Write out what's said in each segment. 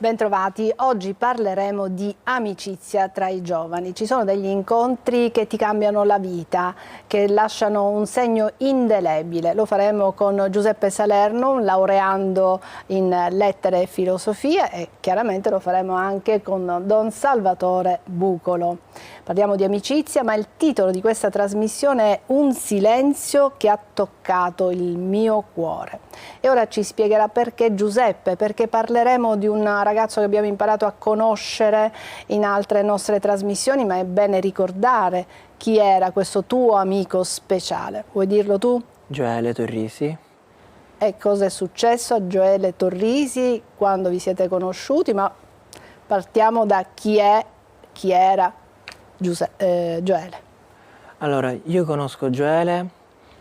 Bentrovati, oggi parleremo di amicizia tra i giovani. Ci sono degli incontri che ti cambiano la vita, che lasciano un segno indelebile. Lo faremo con Giuseppe Salerno, un laureando in lettere e filosofia, e chiaramente lo faremo anche con Don Salvatore Bucolo. Parliamo di amicizia, ma il titolo di questa trasmissione è Un silenzio che ha toccato il mio cuore. E ora ci spiegherà perché Giuseppe, perché parleremo di un ragazzo che abbiamo imparato a conoscere in altre nostre trasmissioni, ma è bene ricordare chi era questo tuo amico speciale. Vuoi dirlo tu? Gioele Torrisi. E cosa è successo a Gioele Torrisi quando vi siete conosciuti? Ma partiamo da chi era Gioele. Allora, io conosco Gioele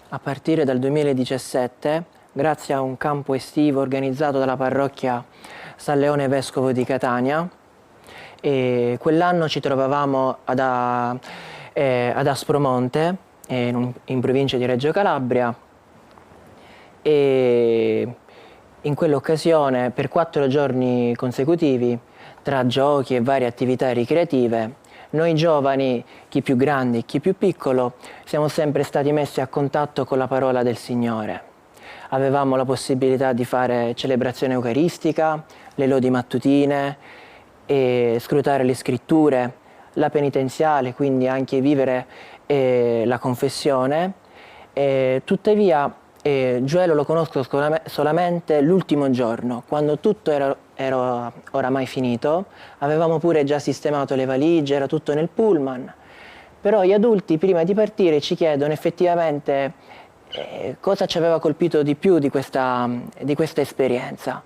a partire dal 2017 grazie a un campo estivo organizzato dalla parrocchia San Leone Vescovo di Catania, e quell'anno ci trovavamo ad Aspromonte, in provincia di Reggio Calabria, e in quell'occasione per 4 giorni consecutivi, tra giochi e varie attività ricreative, noi giovani, chi più grande, chi più piccolo, siamo sempre stati messi a contatto con la parola del Signore. Avevamo la possibilità di fare celebrazione eucaristica, le lodi mattutine, e scrutare le scritture, la penitenziale, quindi anche vivere la confessione. Tuttavia Gioele lo conosco solamente l'ultimo giorno, quando tutto era oramai finito. Avevamo pure già sistemato le valigie, era tutto nel pullman, però gli adulti prima di partire ci chiedono effettivamente cosa ci aveva colpito di più di questa esperienza.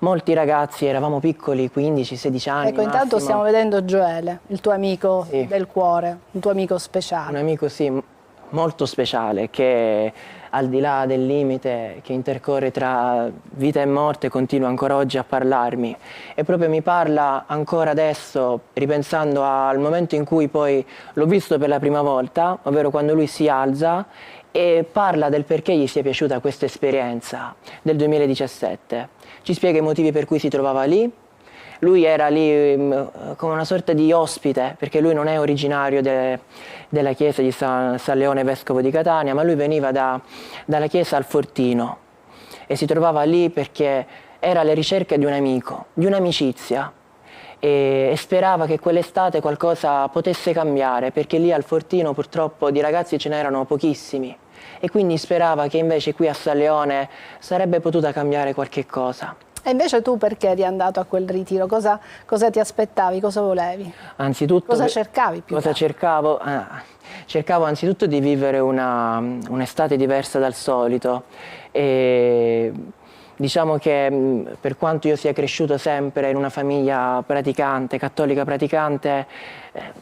Molti ragazzi, eravamo piccoli, 15-16 anni Ecco, intanto massimo. stiamo vedendo Gioele, il tuo amico Sì. del cuore, un tuo amico speciale. Un amico, sì, molto speciale, che al di là del limite che intercorre tra vita e morte continua ancora oggi a parlarmi, e proprio mi parla ancora adesso, ripensando al momento in cui poi l'ho visto per la prima volta, ovvero quando lui si alza e parla del perché gli sia piaciuta questa esperienza del 2017. Ci spiega i motivi per cui si trovava lì. Lui era lì come una sorta di ospite, perché lui non è originario della chiesa di San Leone Vescovo di Catania, ma lui veniva dalla chiesa al Fortino e si trovava lì perché era alla ricerca di un amico, di un'amicizia, e sperava che quell'estate qualcosa potesse cambiare, perché lì al Fortino purtroppo di ragazzi ce n'erano pochissimi, e quindi sperava che invece qui a San Leone sarebbe potuta cambiare qualche cosa. E invece tu perché eri andato a quel ritiro? Cosa ti aspettavi? Cosa volevi? Anzitutto, Cosa cercavi più? Cosa cercavo? Cercavo anzitutto di vivere un'estate diversa dal solito. E diciamo che per quanto io sia cresciuto sempre in una famiglia praticante, cattolica praticante,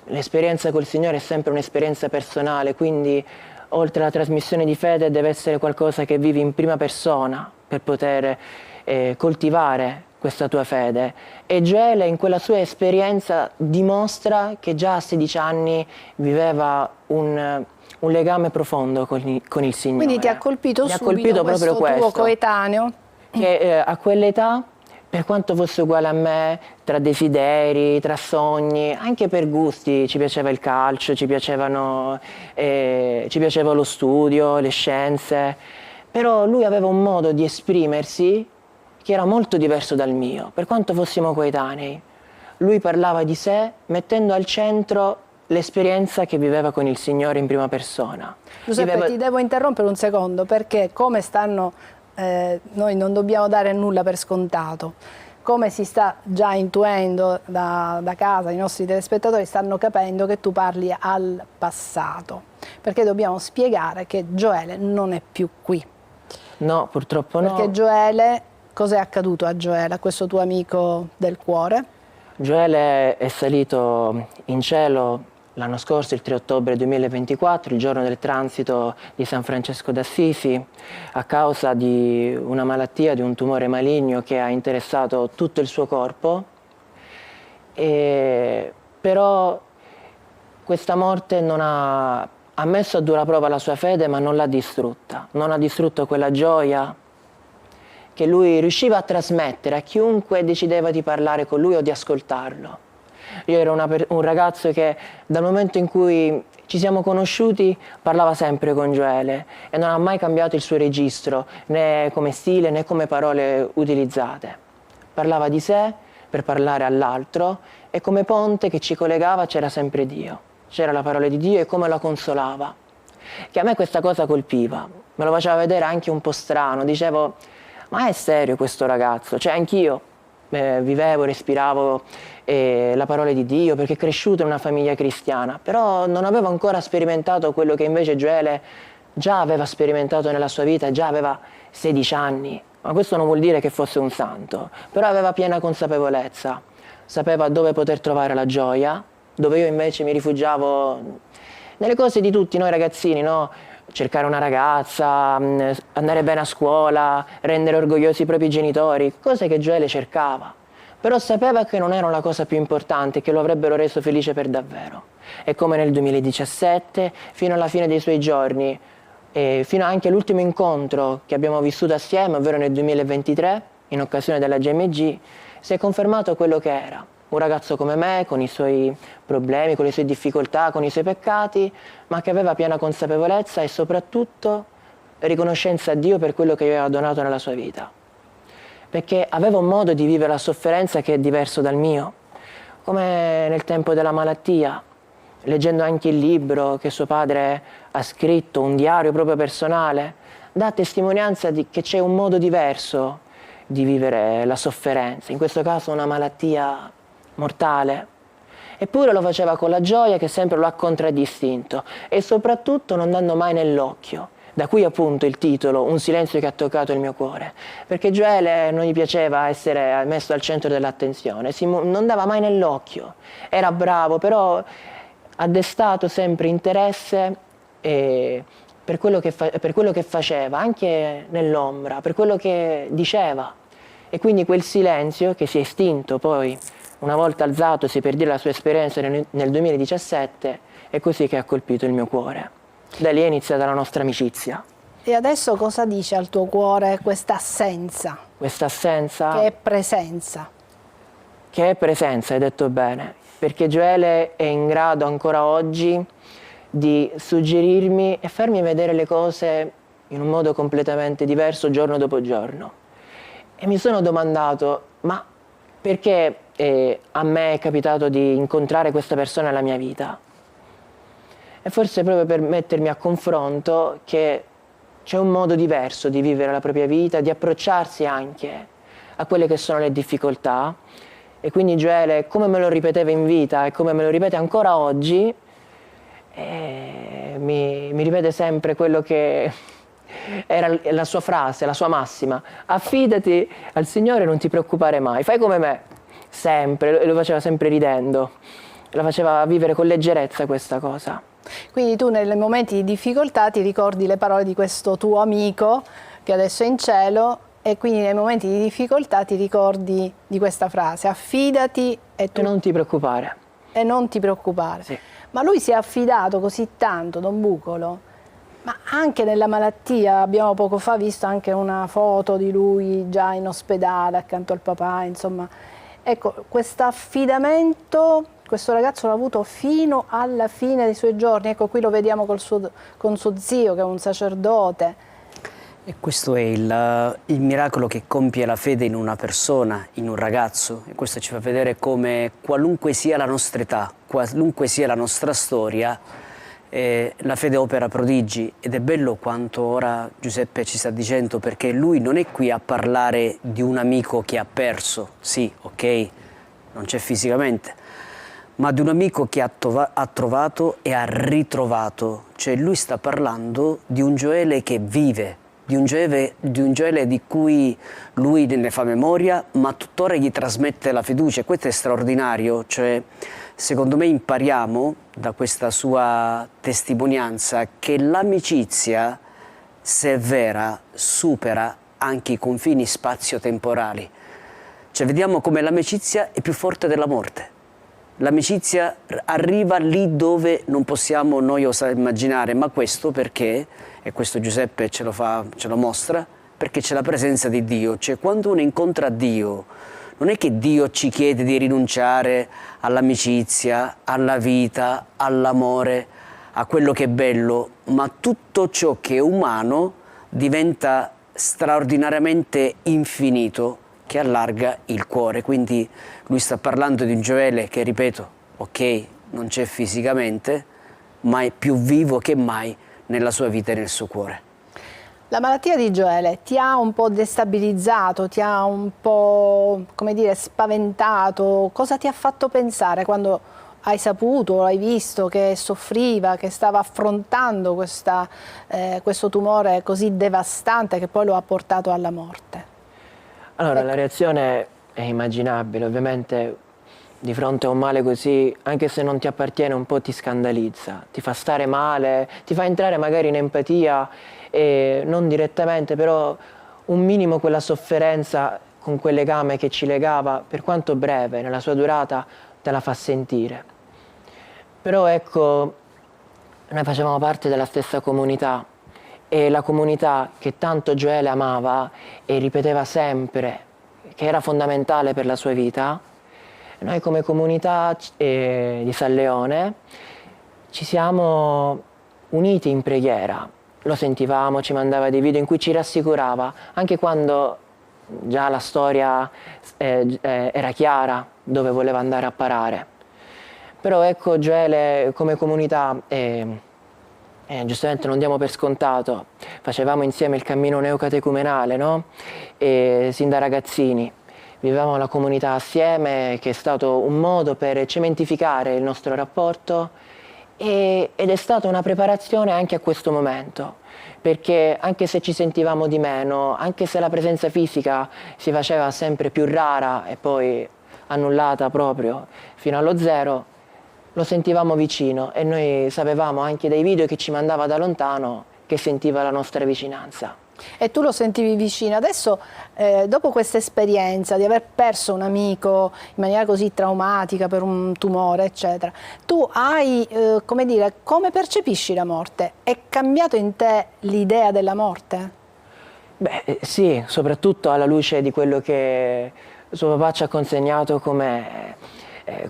l'esperienza col Signore è sempre un'esperienza personale, quindi oltre alla trasmissione di fede deve essere qualcosa che vivi in prima persona per poter coltivare questa tua fede. E Gioele in quella sua esperienza dimostra che già a 16 anni viveva un legame profondo con il Signore. Quindi ti ha colpito Mi ha subito colpito proprio tuo questo, coetaneo? che a quell'età, per quanto fosse uguale a me, tra desideri, tra sogni, anche per gusti, ci piaceva il calcio, ci piaceva lo studio, le scienze, però lui aveva un modo di esprimersi che era molto diverso dal mio, per quanto fossimo coetanei. Lui parlava di sé mettendo al centro l'esperienza che viveva con il Signore in prima persona. Giuseppe, ti devo interrompere un secondo, perché come stanno, noi non dobbiamo dare nulla per scontato. Come si sta già intuendo da casa, i nostri telespettatori stanno capendo che tu parli al passato, perché dobbiamo spiegare che Gioele non è più qui. No, purtroppo no. Perché Gioele, cos'è accaduto a Gioele, a questo tuo amico del cuore? Gioele è salito in cielo l'anno scorso, il 3 ottobre 2024, il giorno del transito di San Francesco d'Assisi, a causa di una malattia, di un tumore maligno che ha interessato tutto il suo corpo. Però questa morte non ha messo a dura prova la sua fede, ma non l'ha distrutta. Non ha distrutto quella gioia che lui riusciva a trasmettere a chiunque decideva di parlare con lui o di ascoltarlo. Io ero un ragazzo che dal momento in cui ci siamo conosciuti parlava sempre con Gioele e non ha mai cambiato il suo registro, né come stile né come parole utilizzate. Parlava di sé per parlare all'altro e come ponte che ci collegava c'era sempre Dio. C'era la parola di Dio e come la consolava. Che a me questa cosa colpiva, me lo faceva vedere anche un po' strano, dicevo, ma è serio questo ragazzo? Cioè anch'io vivevo, respiravo la parola di Dio perché cresciuto in una famiglia cristiana, però non avevo ancora sperimentato quello che invece Gioele già aveva sperimentato nella sua vita, già aveva 16 anni, ma questo non vuol dire che fosse un santo, però aveva piena consapevolezza, sapeva dove poter trovare la gioia, dove io invece mi rifugiavo nelle cose di tutti noi ragazzini, no? Cercare una ragazza, andare bene a scuola, rendere orgogliosi i propri genitori, cose che Gioele cercava. Però sapeva che non erano la cosa più importante, che lo avrebbero reso felice per davvero. E come nel 2017, fino alla fine dei suoi giorni, e fino anche all'ultimo incontro che abbiamo vissuto assieme, ovvero nel 2023, in occasione della GMG, si è confermato quello che era. Un ragazzo come me, con i suoi problemi, con le sue difficoltà, con i suoi peccati, ma che aveva piena consapevolezza e soprattutto riconoscenza a Dio per quello che gli aveva donato nella sua vita. Perché aveva un modo di vivere la sofferenza che è diverso dal mio, come nel tempo della malattia, leggendo anche il libro che suo padre ha scritto, un diario proprio personale, dà testimonianza che c'è un modo diverso di vivere la sofferenza, in questo caso una malattia mortale. Eppure lo faceva con la gioia che sempre lo ha contraddistinto e soprattutto non dando mai nell'occhio. Da qui appunto il titolo, Un silenzio che ha toccato il mio cuore, perché Gioele non gli piaceva essere messo al centro dell'attenzione, non dava mai nell'occhio, era bravo, però ha destato sempre interesse per quello che faceva, anche nell'ombra, per quello che diceva. E quindi quel silenzio che si è estinto poi, una volta alzatosi per dire la sua esperienza nel 2017, è così che ha colpito il mio cuore. Da lì è iniziata la nostra amicizia. E adesso cosa dice al tuo cuore questa assenza? Questa assenza... Che è presenza. Che è presenza, hai detto bene. Perché Gioele è in grado ancora oggi di suggerirmi e farmi vedere le cose in un modo completamente diverso giorno dopo giorno. E mi sono domandato, ma perché a me è capitato di incontrare questa persona nella mia vita? E forse proprio per mettermi a confronto che c'è un modo diverso di vivere la propria vita, di approcciarsi anche a quelle che sono le difficoltà. E quindi Gioele, come me lo ripeteva in vita e come me lo ripete ancora oggi, mi ripete sempre quello che era la sua frase, la sua massima: affidati al Signore e non ti preoccupare mai, fai come me, sempre, lo faceva sempre ridendo, la faceva vivere con leggerezza questa cosa. Quindi tu nei momenti di difficoltà ti ricordi le parole di questo tuo amico che adesso è in cielo e quindi nei momenti di difficoltà ti ricordi di questa frase: affidati e non ti preoccupare. E non ti preoccupare. Sì. Ma lui si è affidato così tanto, Don Bucolo, ma anche nella malattia. Abbiamo poco fa visto anche una foto di lui già in ospedale accanto al papà, insomma. Ecco, questo affidamento questo ragazzo l'ha avuto fino alla fine dei suoi giorni. Ecco, qui lo vediamo con suo zio, che è un sacerdote. E questo è il miracolo che compie la fede in una persona, in un ragazzo. E questo ci fa vedere come qualunque sia la nostra età, qualunque sia la nostra storia, la fede opera prodigi. Ed è bello quanto ora Giuseppe ci sta dicendo, perché lui non è qui a parlare di un amico che ha perso, sì, ok, non c'è fisicamente, ma di un amico che ha trovato e ha ritrovato. Cioè lui sta parlando di un Gioele che vive, di un Gioele di cui lui ne fa memoria, ma tuttora gli trasmette la fiducia. Questo è straordinario. Cioè, secondo me impariamo da questa sua testimonianza che l'amicizia, se è vera, supera anche i confini spazio-temporali. Cioè vediamo come l'amicizia è più forte della morte. L'amicizia arriva lì dove non possiamo noi osare immaginare, ma questo perché, e questo Giuseppe ce lo mostra, perché c'è la presenza di Dio. Cioè, quando uno incontra Dio, non è che Dio ci chiede di rinunciare all'amicizia, alla vita, all'amore, a quello che è bello, ma tutto ciò che è umano diventa straordinariamente infinito, che allarga il cuore. Quindi lui sta parlando di un Gioele che, ripeto, ok, non c'è fisicamente, ma è più vivo che mai nella sua vita e nel suo cuore. La malattia di Gioele ti ha un po' destabilizzato, ti ha un po', come dire, spaventato? Cosa ti ha fatto pensare quando hai saputo, hai visto che soffriva, che stava affrontando questo tumore così devastante che poi lo ha portato alla morte? Allora, Ecco. la reazione è immaginabile, ovviamente di fronte a un male così, anche se non ti appartiene, un po' ti scandalizza, ti fa stare male, ti fa entrare magari in empatia, e non direttamente, però un minimo quella sofferenza con quel legame che ci legava, per quanto breve, nella sua durata, te la fa sentire. Però ecco, noi facevamo parte della stessa comunità, e la comunità che tanto Gioele amava e ripeteva sempre che era fondamentale per la sua vita, noi come comunità di San Leone ci siamo uniti in preghiera, lo sentivamo, ci mandava dei video in cui ci rassicurava, anche quando già la storia era chiara dove voleva andare a parare. Però ecco, Gioele come comunità, giustamente non diamo per scontato, facevamo insieme il cammino neocatecumenale, no? Sin da ragazzini. Vivevamo la comunità assieme, che è stato un modo per cementificare il nostro rapporto, ed è stata una preparazione anche a questo momento, perché anche se ci sentivamo di meno, anche se la presenza fisica si faceva sempre più rara e poi annullata proprio fino allo zero, lo sentivamo vicino, e noi sapevamo anche dai video che ci mandava da lontano che sentiva la nostra vicinanza. E tu lo sentivi vicino. Adesso, dopo questa esperienza di aver perso un amico in maniera così traumatica per un tumore, eccetera, tu hai, come dire, come percepisci la morte? È cambiato in te l'idea della morte? Beh, sì, soprattutto alla luce di quello che suo papà ci ha consegnato come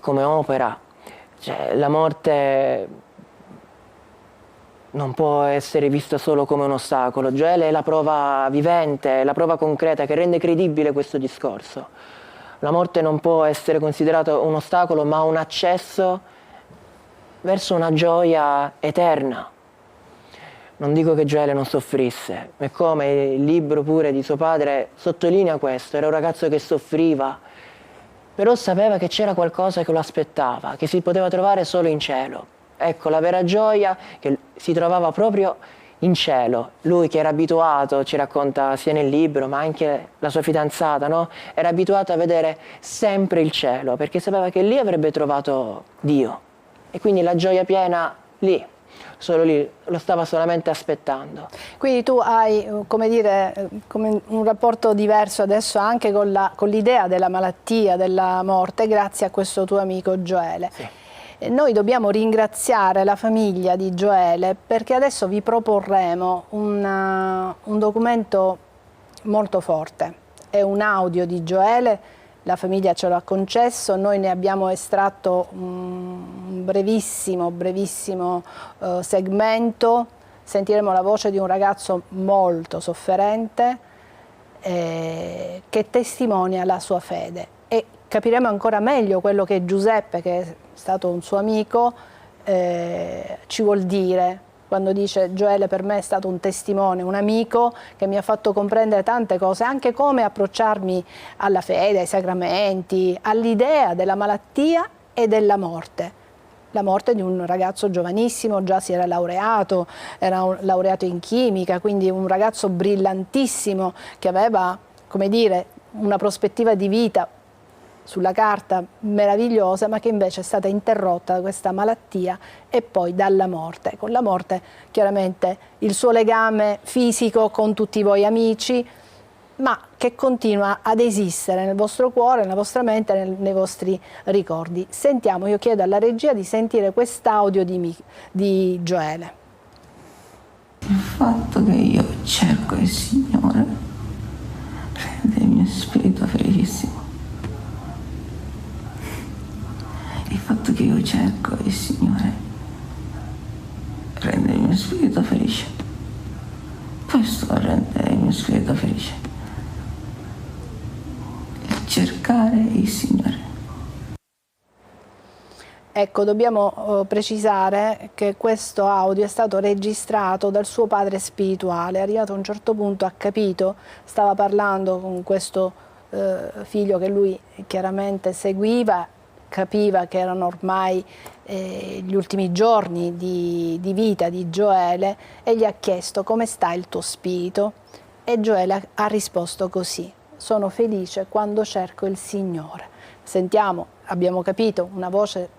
opera. Cioè, la morte non può essere vista solo come un ostacolo. Gioele è la prova vivente, la prova concreta che rende credibile questo discorso. La morte non può essere considerata un ostacolo, ma un accesso verso una gioia eterna. Non dico che Gioele non soffrisse, è come il libro pure di suo padre sottolinea questo, era un ragazzo che soffriva, però sapeva che c'era qualcosa che lo aspettava, che si poteva trovare solo in cielo. Ecco, la vera gioia che si trovava proprio in cielo. Lui che era abituato, ci racconta sia nel libro, ma anche la sua fidanzata, no? Era abituato a vedere sempre il cielo, perché sapeva che lì avrebbe trovato Dio. E quindi la gioia piena lì, solo lì, lo stava solamente aspettando. Quindi tu hai, come dire, come un rapporto diverso adesso anche con l'idea della malattia, della morte, grazie a questo tuo amico Gioele. Sì. Noi dobbiamo ringraziare la famiglia di Gioele, perché adesso vi proporremo un documento molto forte. È un audio di Gioele, la famiglia ce lo ha concesso, noi ne abbiamo estratto un brevissimo segmento. Sentiremo la voce di un ragazzo molto sofferente che testimonia la sua fede, e capiremo ancora meglio quello che Giuseppe, che è stato un suo amico, ci vuol dire quando dice: Gioele per me è stato un testimone, un amico che mi ha fatto comprendere tante cose, anche come approcciarmi alla fede, ai sacramenti, all'idea della malattia e della morte. La morte di un ragazzo giovanissimo, già si era laureato in chimica, quindi un ragazzo brillantissimo che aveva, come dire, una prospettiva di vita sulla carta meravigliosa, ma che invece è stata interrotta da questa malattia e poi dalla morte. Con la morte chiaramente il suo legame fisico con tutti voi amici, ma che continua ad esistere nel vostro cuore, nella vostra mente, nei vostri ricordi. Sentiamo, io chiedo alla regia di sentire quest'audio di Gioele. Il fatto che io cerco il Signore mio spirito felicissimo. Il fatto che io cerco il Signore rende il mio spirito felice. Questo rende il mio spirito felice. Il cercare il Signore. Ecco, dobbiamo precisare che questo audio è stato registrato dal suo padre spirituale. È arrivato a un certo punto, ha capito, stava parlando con questo figlio che lui chiaramente seguiva, capiva che erano ormai gli ultimi giorni di vita di Gioele, e gli ha chiesto: come sta il tuo spirito? E Gioele ha risposto così: sono felice quando cerco il Signore. Sentiamo, abbiamo capito, una voce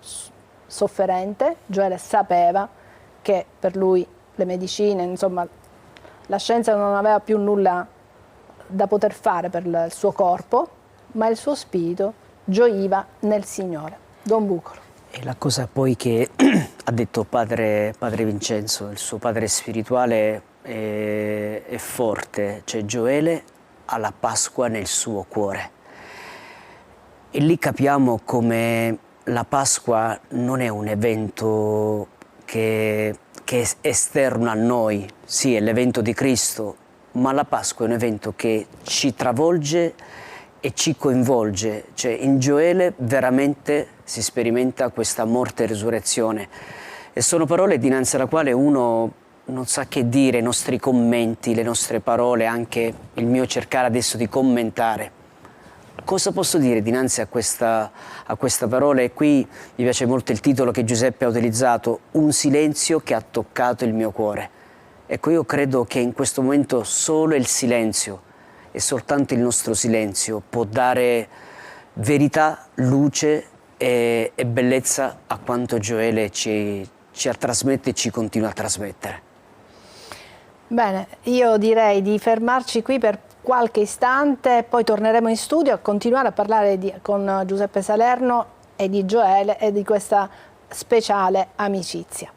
sofferente. Gioele sapeva che per lui le medicine, insomma, la scienza non aveva più nulla da poter fare per il suo corpo, ma il suo spirito gioiva nel Signore. Don Bucolo. E la cosa poi che ha detto padre Vincenzo, il suo padre spirituale è forte, cioè Gioele ha la Pasqua nel suo cuore. E lì capiamo come la Pasqua non è un evento che è esterno a noi, sì, è l'evento di Cristo, ma la Pasqua è un evento che ci travolge e ci coinvolge. Cioè in Gioele veramente si sperimenta questa morte e risurrezione. E sono parole dinanzi alla quale uno non sa che dire, i nostri commenti, le nostre parole, anche il mio cercare adesso di commentare. Cosa posso dire dinanzi a questa parola? E qui mi piace molto il titolo che Giuseppe ha utilizzato: un silenzio che ha toccato il mio cuore. Ecco, io credo che in questo momento solo il silenzio, e soltanto il nostro silenzio, può dare verità, luce e bellezza a quanto Gioele ci trasmette e ci continua a trasmettere. Bene, io direi di fermarci qui per qualche istante, poi torneremo in studio a continuare a parlare con Giuseppe Salerno e di Gioele e di questa speciale amicizia.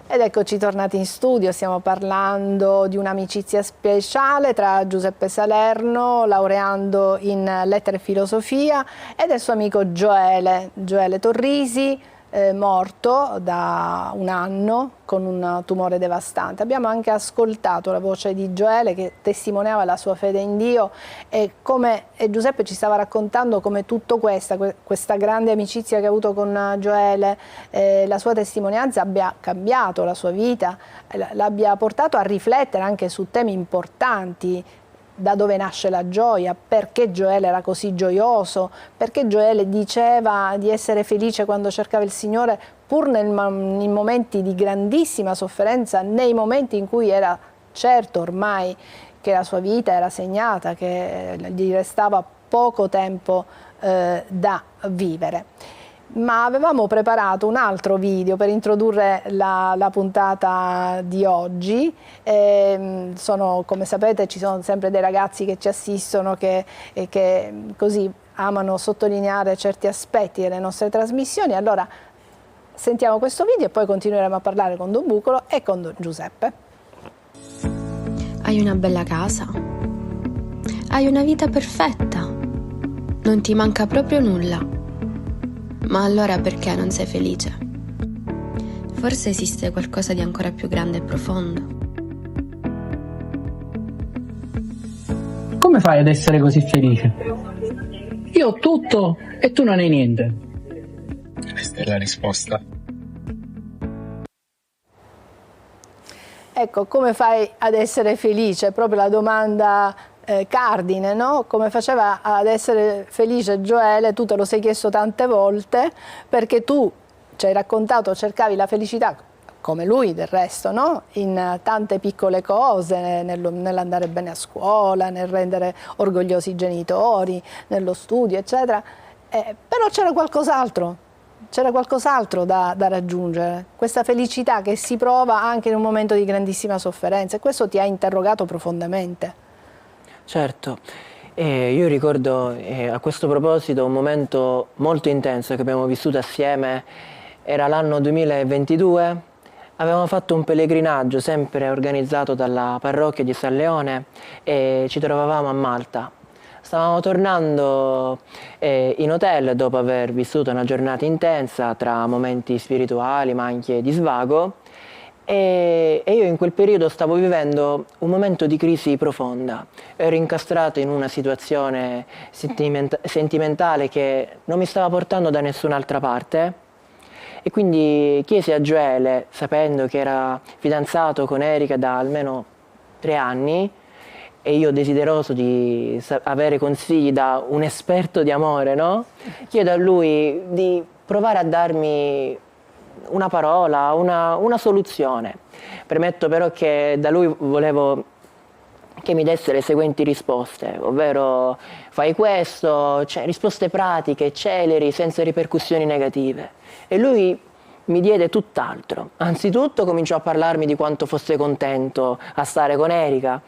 Ed eccoci tornati in studio, stiamo parlando di un'amicizia speciale tra Giuseppe Salerno, laureando in lettere e filosofia, e del suo amico Gioele Torrisi, morto da un anno con un tumore devastante. Abbiamo anche ascoltato la voce di Gioele che testimoniava la sua fede in Dio, e Giuseppe ci stava raccontando come tutto questa grande amicizia che ha avuto con Gioele, la sua testimonianza abbia cambiato la sua vita, l'abbia portato a riflettere anche su temi importanti. Da dove nasce la gioia, perché Gioele era così gioioso, perché Gioele diceva di essere felice quando cercava il Signore, pur in momenti di grandissima sofferenza, nei momenti in cui era certo ormai che la sua vita era segnata, che gli restava poco tempo da vivere. Ma avevamo preparato un altro video per introdurre la puntata di oggi. Come sapete, ci sono sempre dei ragazzi che ci assistono che così amano sottolineare certi aspetti delle nostre trasmissioni. Allora sentiamo questo video e poi continueremo a parlare con Don Bucolo e con Don Giuseppe. Hai una bella casa, hai una vita perfetta, non ti manca proprio nulla. Ma allora perché non sei felice? Forse esiste qualcosa di ancora più grande e profondo. Come fai ad essere così felice? Io ho tutto e tu non hai niente. Questa è la risposta. Ecco, come fai ad essere felice? Proprio la domanda cardine, no? Come faceva ad essere felice Gioele, tu te lo sei chiesto tante volte, perché tu ci hai raccontato, cercavi la felicità, come lui del resto, no? In tante piccole cose, nell'andare bene a scuola, nel rendere orgogliosi i genitori, nello studio, eccetera. Però c'era qualcos'altro da raggiungere, questa felicità che si prova anche in un momento di grandissima sofferenza, e questo ti ha interrogato profondamente. Certo, io ricordo a questo proposito un momento molto intenso che abbiamo vissuto assieme era l'anno 2022, avevamo fatto un pellegrinaggio sempre organizzato dalla parrocchia di San Leone e ci trovavamo a Malta. Stavamo tornando in hotel dopo aver vissuto una giornata intensa tra momenti spirituali ma anche di svago e io in quel periodo stavo vivendo un momento di crisi profonda. Ero incastrato in una situazione sentimentale che non mi stava portando da nessun'altra parte e quindi chiesi a Gioele, sapendo che era fidanzato con Erika da almeno 3 anni, e io desideroso di avere consigli da un esperto di amore, no? Chiedo a lui di provare a darmi una parola, una soluzione. Premetto però che da lui volevo che mi desse le seguenti risposte, ovvero fai questo, cioè risposte pratiche, celeri, senza ripercussioni negative. E lui mi diede tutt'altro. Anzitutto cominciò a parlarmi di quanto fosse contento a stare con Erika.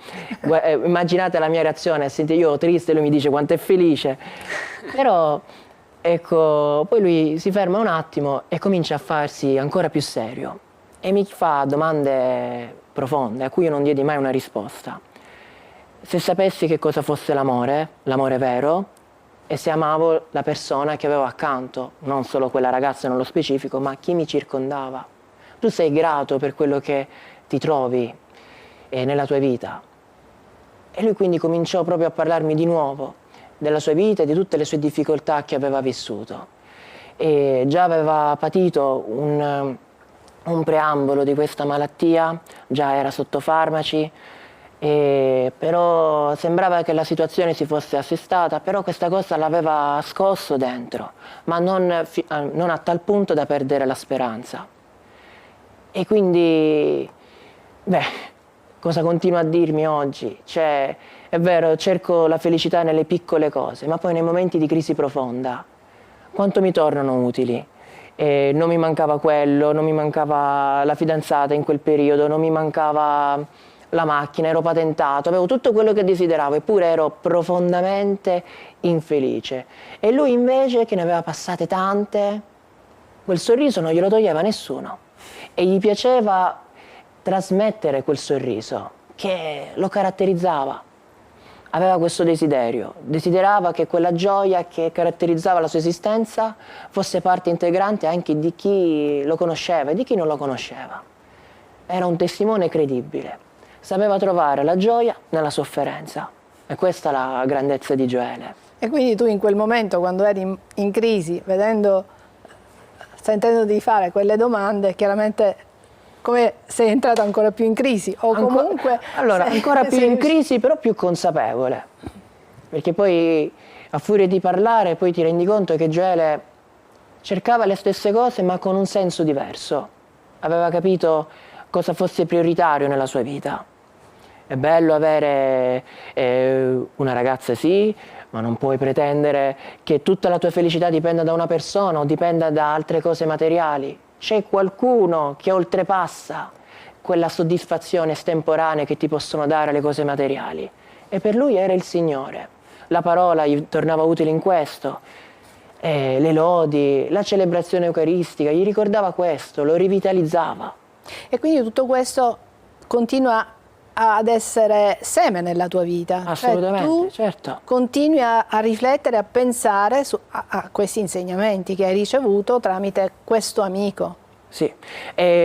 Immaginate la mia reazione, senti io triste, lui mi dice quanto è felice. Però ecco, poi lui si ferma un attimo e comincia a farsi ancora più serio e mi fa domande profonde a cui io non diedi mai una risposta. Se sapessi che cosa fosse l'amore, l'amore vero, e se amavo la persona che avevo accanto, non solo quella ragazza nello specifico, ma chi mi circondava. Tu sei grato per quello che ti trovi nella tua vita. E lui quindi cominciò proprio a parlarmi di nuovo della sua vita e di tutte le sue difficoltà che aveva vissuto. E già aveva patito un preambolo di questa malattia, già era sotto farmaci, però sembrava che la situazione si fosse assestata, però questa cosa l'aveva scosso dentro, ma non a tal punto da perdere la speranza. E quindi, cosa continua a dirmi oggi? Cioè, è vero, cerco la felicità nelle piccole cose, ma poi nei momenti di crisi profonda, quanto mi tornano utili? Non mi mancava quello, non mi mancava la fidanzata in quel periodo, non mi mancava la macchina, ero patentato, avevo tutto quello che desideravo, eppure ero profondamente infelice. E lui invece, che ne aveva passate tante, quel sorriso non glielo toglieva nessuno e gli piaceva trasmettere quel sorriso che lo caratterizzava. Aveva questo desiderio, desiderava che quella gioia che caratterizzava la sua esistenza fosse parte integrante anche di chi lo conosceva e di chi non lo conosceva. Era un testimone credibile. Sapeva trovare la gioia nella sofferenza e questa è la grandezza di Gioele. E quindi tu in quel momento, quando eri in crisi, sentendo di fare quelle domande, chiaramente come sei entrato ancora più in crisi o comunque... Allora, ancora più in crisi, però più consapevole, perché poi a furia di parlare poi ti rendi conto che Gioele cercava le stesse cose ma con un senso diverso, aveva capito cosa fosse prioritario nella sua vita. È bello avere una ragazza, sì, ma non puoi pretendere che tutta la tua felicità dipenda da una persona o dipenda da altre cose materiali. C'è qualcuno che oltrepassa quella soddisfazione estemporanea che ti possono dare le cose materiali. E per lui era il Signore. La parola gli tornava utile in questo. Le lodi, la celebrazione eucaristica, gli ricordava questo, lo rivitalizzava. E quindi tutto questo continua ad essere seme nella tua vita. Assolutamente, tu certo. Continui a riflettere, a pensare a questi insegnamenti che hai ricevuto tramite questo amico. Sì,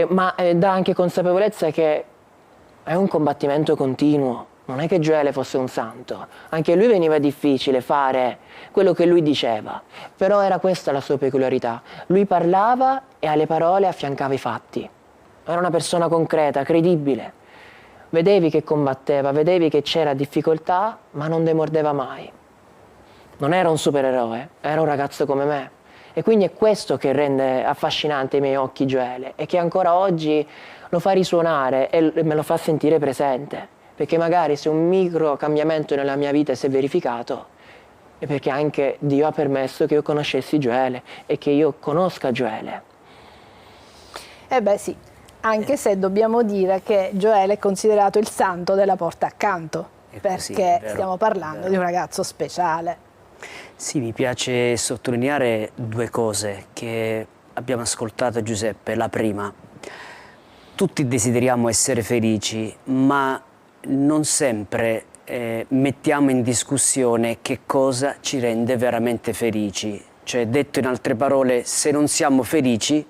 ma dà anche consapevolezza che è un combattimento continuo. Non è che Gioele fosse un santo, anche a lui veniva difficile fare quello che lui diceva, però era questa la sua peculiarità. Lui parlava e alle parole affiancava i fatti. Era una persona concreta, credibile. Vedevi che combatteva, vedevi che c'era difficoltà, ma non demordeva mai. Non era un supereroe, era un ragazzo come me. E quindi è questo che rende affascinante ai miei occhi Gioele e che ancora oggi lo fa risuonare e me lo fa sentire presente. Perché magari se un micro cambiamento nella mia vita si è verificato, è perché anche Dio ha permesso che io conoscessi Gioele e che io conosca Gioele. Sì. Anche se dobbiamo dire che Gioele è considerato il santo della porta accanto, perché stiamo parlando di un ragazzo speciale. Sì, mi piace sottolineare due cose, che abbiamo ascoltato Giuseppe, la prima. Tutti desideriamo essere felici, ma non sempre mettiamo in discussione che cosa ci rende veramente felici. Cioè, detto in altre parole, se non siamo felici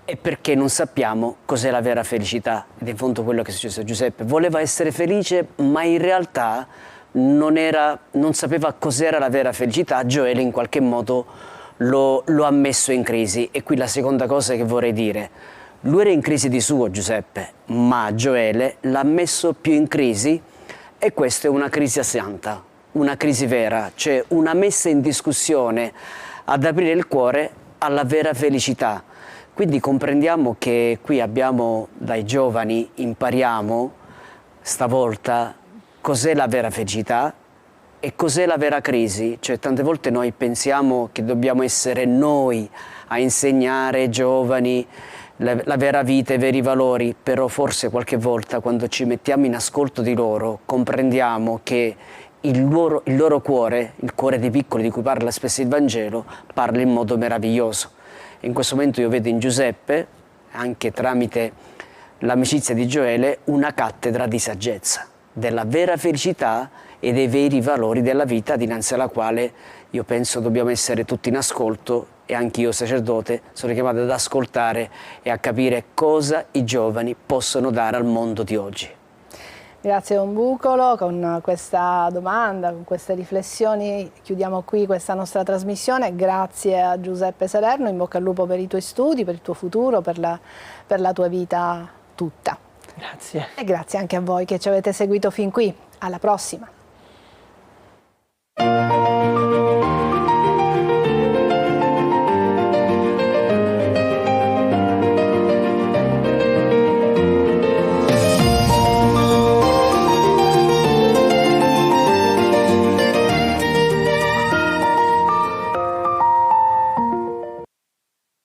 è perché non sappiamo cos'è la vera felicità. Ed è in fondo quello che è successo a Giuseppe. Voleva essere felice, ma in realtà non sapeva cos'era la vera felicità. Gioele in qualche modo lo ha messo in crisi. E qui la seconda cosa che vorrei dire. Lui era in crisi di suo, Giuseppe, ma Gioele l'ha messo più in crisi, e questa è una crisi santa, una crisi vera, cioè una messa in discussione ad aprire il cuore alla vera felicità. Quindi comprendiamo che qui abbiamo, dai giovani, impariamo stavolta cos'è la vera felicità e cos'è la vera crisi. Cioè, tante volte noi pensiamo che dobbiamo essere noi a insegnare ai giovani la vera vita, i veri valori, però forse qualche volta quando ci mettiamo in ascolto di loro comprendiamo che il loro cuore, il cuore dei piccoli di cui parla spesso il Vangelo, parla in modo meraviglioso. In questo momento io vedo in Giuseppe, anche tramite l'amicizia di Gioele, una cattedra di saggezza, della vera felicità e dei veri valori della vita, dinanzi alla quale io penso dobbiamo essere tutti in ascolto, e anche io sacerdote sono chiamato ad ascoltare e a capire cosa i giovani possono dare al mondo di oggi. Grazie Don Bucolo, con questa domanda, con queste riflessioni chiudiamo qui questa nostra trasmissione. Grazie a Giuseppe Salerno, in bocca al lupo per i tuoi studi, per il tuo futuro, per la tua vita tutta. Grazie. E grazie anche a voi che ci avete seguito fin qui. Alla prossima.